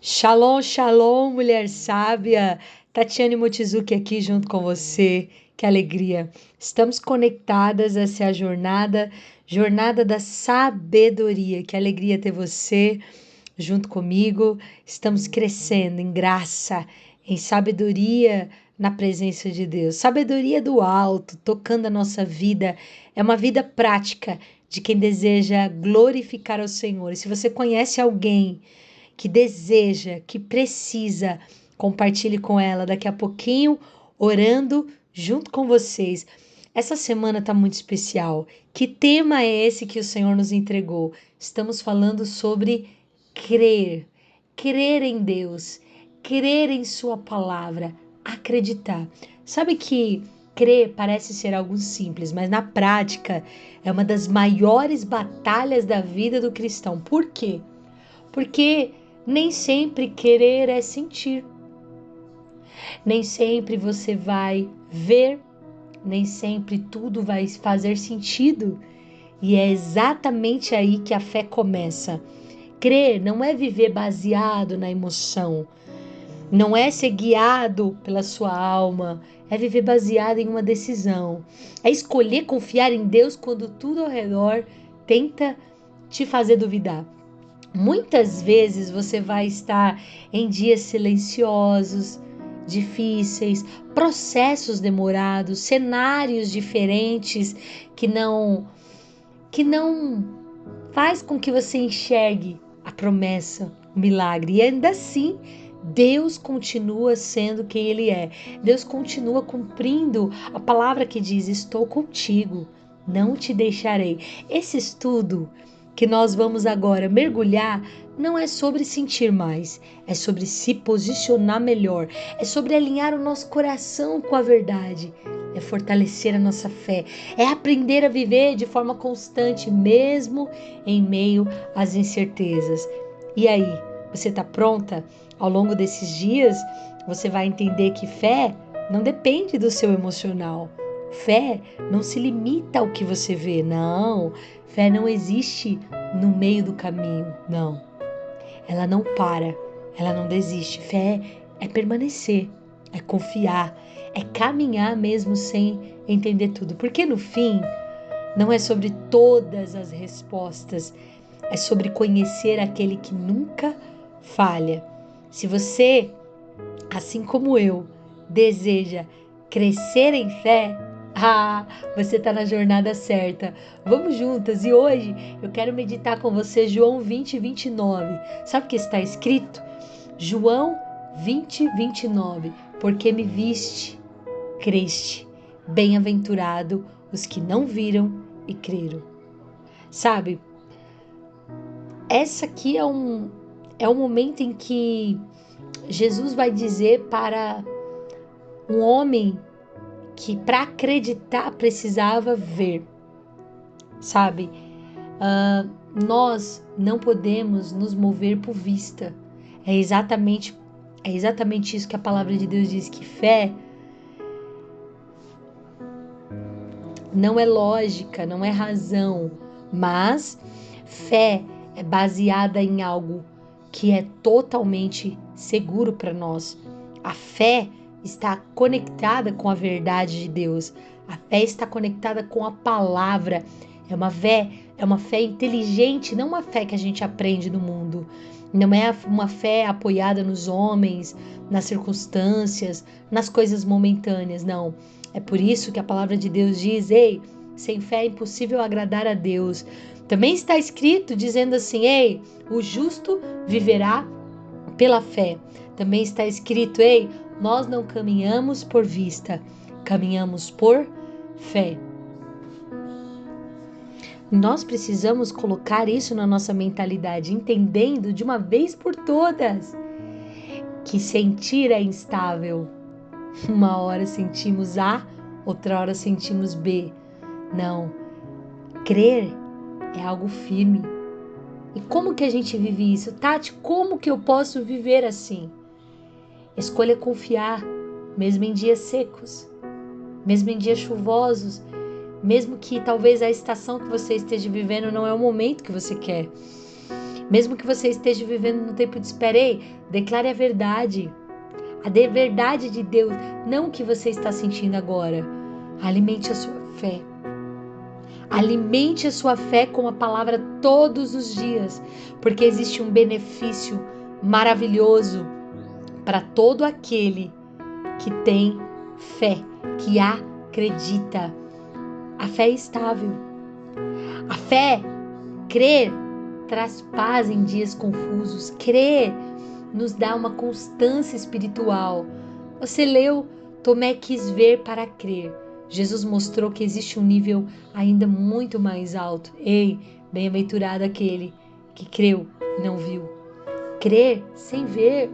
Shalom, shalom, mulher sábia. Tatiane Motizuki aqui junto com você. Que alegria. Estamos conectadas a essa jornada da sabedoria. Que alegria ter você junto comigo. Estamos crescendo em graça, em sabedoria na presença de Deus. Sabedoria do alto, tocando a nossa vida. É uma vida prática de quem deseja glorificar ao Senhor. E se você conhece alguém que deseja, que precisa, compartilhe com ela daqui a pouquinho, orando junto com vocês. Essa semana está muito especial. Que tema é esse que o Senhor nos entregou? Estamos falando sobre crer, crer em Deus, crer em Sua palavra, acreditar. Sabe que crer parece ser algo simples, mas na prática é uma das maiores batalhas da vida do cristão. Por quê? Porque nem sempre querer é sentir. Nem sempre você vai ver, nem sempre tudo vai fazer sentido. E é exatamente aí que a fé começa. Crer não é viver baseado na emoção, não é ser guiado pela sua alma, é viver baseado em uma decisão. É escolher confiar em Deus quando tudo ao redor tenta te fazer duvidar. Muitas vezes você vai estar em dias silenciosos, difíceis, processos demorados, cenários diferentes que não faz com que você enxergue a promessa, o milagre. E ainda assim, Deus continua sendo quem Ele é. Deus continua cumprindo a palavra que diz: estou contigo, não te deixarei. Esse estudo que nós vamos agora mergulhar não é sobre sentir mais, é sobre se posicionar melhor, é sobre alinhar o nosso coração com a verdade, é fortalecer a nossa fé, é aprender a viver de forma constante, mesmo em meio às incertezas. E aí, você está pronta? Ao longo desses dias, você vai entender que fé não depende do seu emocional. Fé não se limita ao que você vê, não. Fé não existe no meio do caminho, não. Ela não para, ela não desiste. Fé é permanecer, é confiar, é caminhar mesmo sem entender tudo. Porque no fim, não é sobre todas as respostas, é sobre conhecer aquele que nunca falha. Se você, assim como eu, deseja crescer em fé, você está na jornada certa. Vamos juntas. E hoje eu quero meditar com você João 20, 29. Sabe o que está escrito? João 20, 29. Porque me viste, creste. Bem-aventurado os que não viram e creram. Sabe, essa aqui é um momento em que Jesus vai dizer para um homem que para acreditar precisava ver, sabe? Nós não podemos nos mover por vista. É exatamente isso que a palavra de Deus diz, que fé não é lógica, não é razão, mas fé é baseada em algo que é totalmente seguro para nós. A fé está conectada com a verdade de Deus. A fé está conectada com a palavra. É uma fé inteligente, não uma fé que a gente aprende no mundo. Não é uma fé apoiada nos homens, nas circunstâncias, nas coisas momentâneas, não. É por isso que a palavra de Deus diz: ei, sem fé é impossível agradar a Deus. Também está escrito dizendo assim: ei, o justo viverá pela fé. Também está escrito: ei, nós não caminhamos por vista, caminhamos por fé. Nós precisamos colocar isso na nossa mentalidade, entendendo de uma vez por todas que sentir é instável. Uma hora sentimos A, outra hora sentimos B. Não, crer é algo firme. E como que a gente vive isso? Tati, como que eu posso viver assim? Escolha confiar, mesmo em dias secos, mesmo em dias chuvosos, mesmo que talvez a estação que você esteja vivendo não é o momento que você quer. Mesmo que você esteja vivendo no tempo de espera, ei, declare a verdade. Verdade de Deus, não o que você está sentindo agora. Alimente a sua fé. Alimente a sua fé com a palavra todos os dias, porque existe um benefício maravilhoso para todo aquele que tem fé, que acredita. A fé é estável. A fé, crer, traz paz em dias confusos. Crer nos dá uma constância espiritual. Você leu, Tomé quis ver para crer. Jesus mostrou que existe um nível ainda muito mais alto. Ei, bem-aventurado aquele que creu e não viu. Crer sem ver.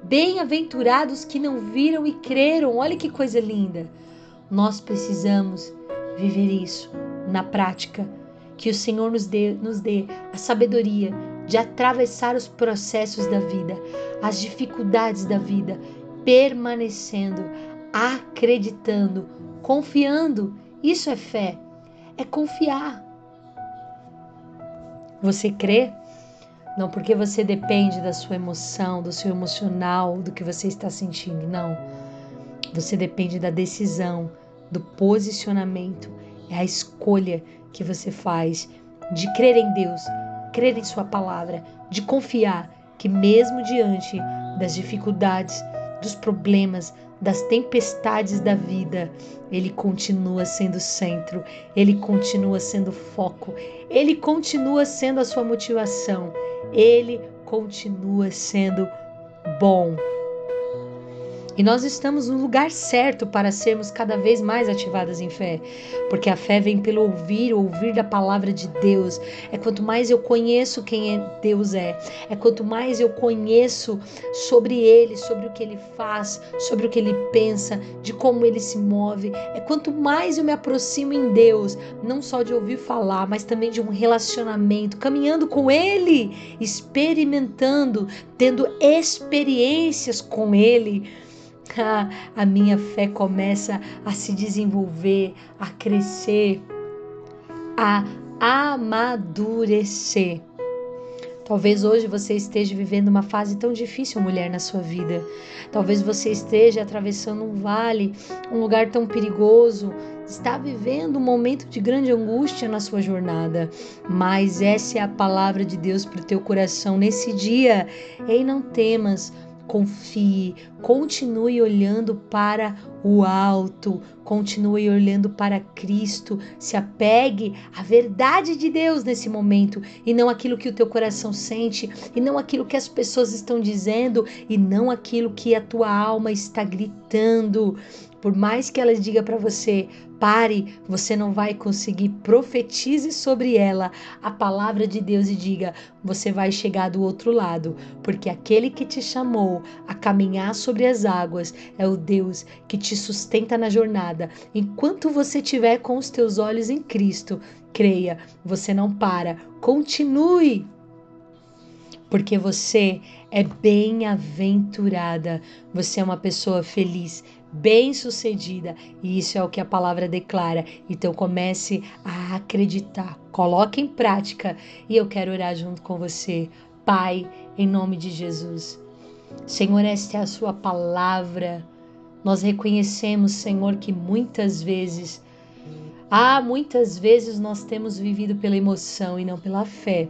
Bem-aventurados que não viram e creram. Olha que coisa linda. Nós precisamos viver isso na prática. Que o Senhor nos dê a sabedoria de atravessar os processos da vida, as dificuldades da vida, permanecendo, acreditando, confiando. Isso é fé, é confiar. Você crê? Não porque você depende da sua emoção, do seu emocional, do que você está sentindo, não. Você depende da decisão, do posicionamento, é a escolha que você faz de crer em Deus, crer em sua palavra, de confiar que mesmo diante das dificuldades, dos problemas, das tempestades da vida, Ele continua sendo centro, Ele continua sendo foco, Ele continua sendo a sua motivação, Ele continua sendo bom. E nós estamos no lugar certo para sermos cada vez mais ativadas em fé, porque a fé vem pelo ouvir da palavra de Deus. É quanto mais eu conheço quem Deus é quanto mais eu conheço sobre Ele, sobre o que Ele faz, sobre o que Ele pensa, de como Ele se move, é quanto mais eu me aproximo em Deus, não só de ouvir falar, mas também de um relacionamento, caminhando com Ele, experimentando, tendo experiências com Ele. A minha fé começa a se desenvolver, a crescer, a amadurecer. Talvez hoje você esteja vivendo uma fase tão difícil, mulher, na sua vida. Talvez você esteja atravessando um vale, um lugar tão perigoso, está vivendo um momento de grande angústia na sua jornada. Mas essa é a palavra de Deus para o teu coração nesse dia. Ei, não temas. Confie, continue olhando para o alto, continue olhando para Cristo, se apegue à verdade de Deus nesse momento e não aquilo que o teu coração sente, e não aquilo que as pessoas estão dizendo, e não aquilo que a tua alma está gritando. Por mais que ela diga para você, pare, você não vai conseguir. Profetize sobre ela a palavra de Deus e diga, você vai chegar do outro lado, porque aquele que te chamou a caminhar sobre as águas é o Deus que te sustenta na jornada. Enquanto você estiver com os teus olhos em Cristo, creia, você não para, continue. Porque você é bem-aventurada, você é uma pessoa feliz, bem-sucedida, e isso é o que a palavra declara. Então comece a acreditar, coloque em prática, e eu quero orar junto com você. Pai, em nome de Jesus, Senhor, esta é a sua palavra. Nós reconhecemos, Senhor, que muitas vezes nós temos vivido pela emoção e não pela fé.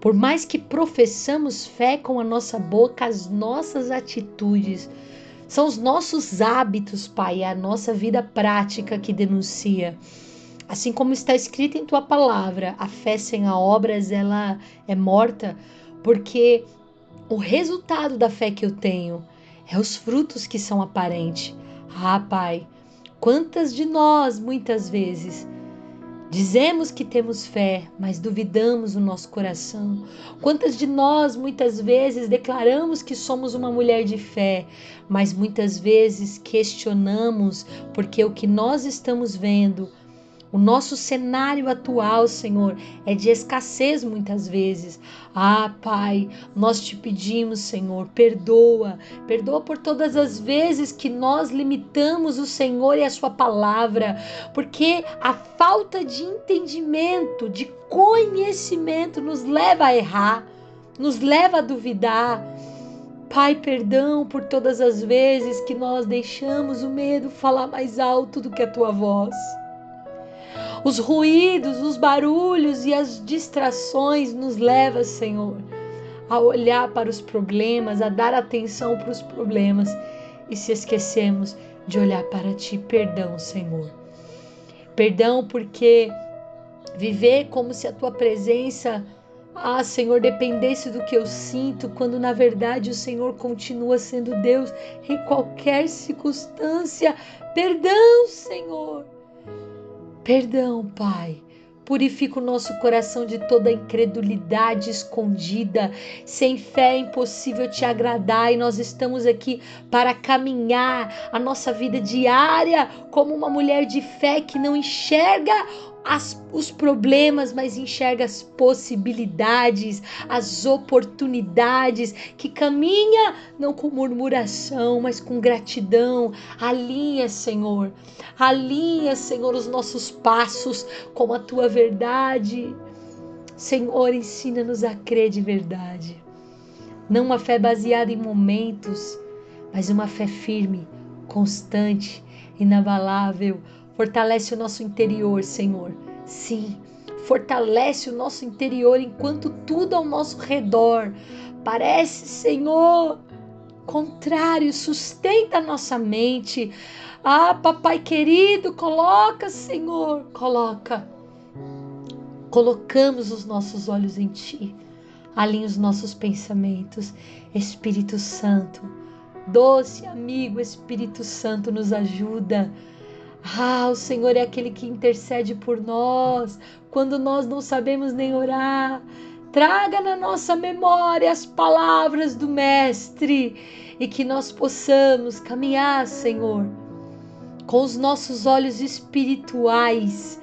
Por mais que professamos fé com a nossa boca, as nossas atitudes, são os nossos hábitos, Pai, é a nossa vida prática que denuncia. Assim como está escrito em Tua palavra, a fé sem as obras, ela é morta, porque o resultado da fé que eu tenho é os frutos que são aparentes. Pai, quantas de nós, muitas vezes, dizemos que temos fé, mas duvidamos no nosso coração. Quantas de nós, muitas vezes, declaramos que somos uma mulher de fé, mas muitas vezes questionamos porque o que nós estamos vendo, O nosso cenário atual, Senhor, é de escassez muitas vezes. Pai, nós te pedimos, Senhor, perdoa por todas as vezes que nós limitamos o Senhor e a sua palavra, porque a falta de entendimento, de conhecimento nos leva a errar, nos leva a duvidar. Pai, perdão por todas as vezes que nós deixamos o medo falar mais alto do que a tua voz. Os ruídos, os barulhos e as distrações nos levam, Senhor, a olhar para os problemas, a dar atenção para os problemas e se esquecemos de olhar para ti. Perdão, Senhor. Perdão porque viver como se a tua presença, Senhor, dependesse do que eu sinto, quando na verdade o Senhor continua sendo Deus em qualquer circunstância. Perdão, Senhor. Perdão, Pai. Purifica o nosso coração de toda incredulidade escondida. Sem fé é impossível te agradar e nós estamos aqui para caminhar a nossa vida diária como uma mulher de fé que não enxerga os problemas, mas enxerga as possibilidades, as oportunidades, que caminha não com murmuração, mas com gratidão. Alinha, Senhor, os nossos passos com a tua verdade. Senhor, ensina-nos a crer de verdade. Não uma fé baseada em momentos, mas uma fé firme, constante, inabalável. Fortalece o nosso interior, Senhor. Sim, fortalece o nosso interior enquanto tudo ao nosso redor parece, Senhor, contrário. Sustenta a nossa mente. Papai querido, coloca, Senhor, colocamos os nossos olhos em Ti. Alinha os nossos pensamentos. Espírito Santo, doce amigo, Espírito Santo, nos ajuda. O Senhor é aquele que intercede por nós quando nós não sabemos nem orar. Traga na nossa memória as palavras do Mestre e que nós possamos caminhar, Senhor, com os nossos olhos espirituais,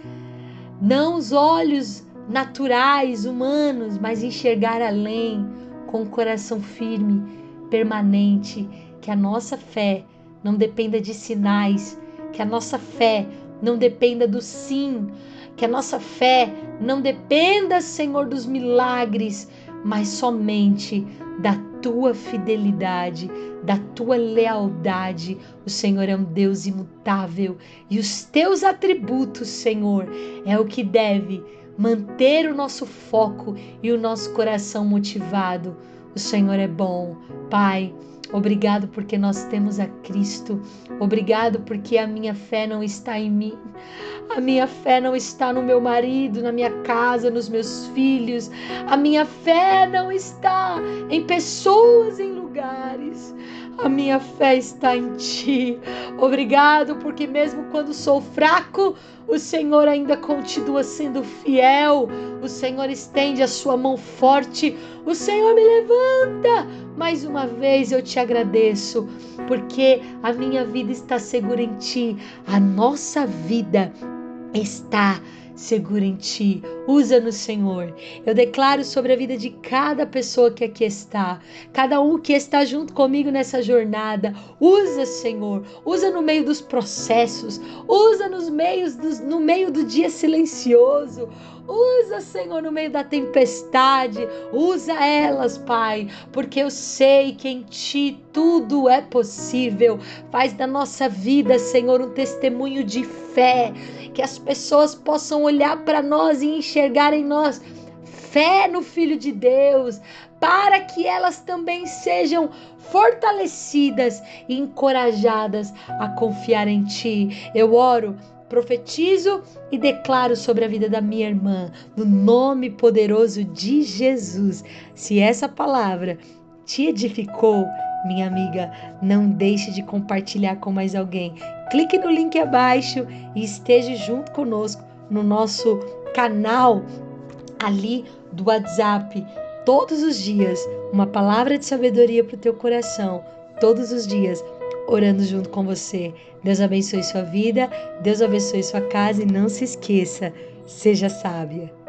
não os olhos naturais, humanos, mas enxergar além, com o coração firme, permanente, que a nossa fé não dependa de sinais, que a nossa fé não dependa do sim, que a nossa fé não dependa, Senhor, dos milagres, mas somente da tua fidelidade, da tua lealdade. O Senhor é um Deus imutável e os teus atributos, Senhor, é o que deve manter o nosso foco e o nosso coração motivado. O Senhor é bom, Pai. Obrigado porque nós temos a Cristo. Obrigado porque a minha fé não está em mim. A minha fé não está no meu marido, na minha casa, nos meus filhos. A minha fé não está em pessoas, em lugares. A minha fé está em Ti. Obrigado porque mesmo quando sou fraco, o Senhor ainda continua sendo fiel. O Senhor estende a sua mão forte. O Senhor me levanta. Mais uma vez eu te agradeço, porque a minha vida está segura em Ti. A nossa vida está segura em Ti. Usa-nos, Senhor. Eu declaro sobre a vida de cada pessoa que aqui está, cada um que está junto comigo nessa jornada. Usa, Senhor. Usa no meio dos processos. Usa no meio do dia silencioso. Usa, Senhor, no meio da tempestade. Usa elas, Pai, porque eu sei que em Ti tudo é possível. Faz da nossa vida, Senhor, um testemunho de fé, que as pessoas possam olhar para nós e enxergar em nós fé no Filho de Deus, para que elas também sejam fortalecidas e encorajadas a confiar em Ti. Eu oro, profetizo e declaro sobre a vida da minha irmã, no nome poderoso de Jesus. Se essa palavra te edificou, minha amiga, não deixe de compartilhar com mais alguém. Clique no link abaixo e esteja junto conosco no nosso canal ali do WhatsApp. Todos os dias, uma palavra de sabedoria para o teu coração. Todos os dias, orando junto com você. Deus abençoe sua vida, Deus abençoe sua casa e não se esqueça, seja sábia.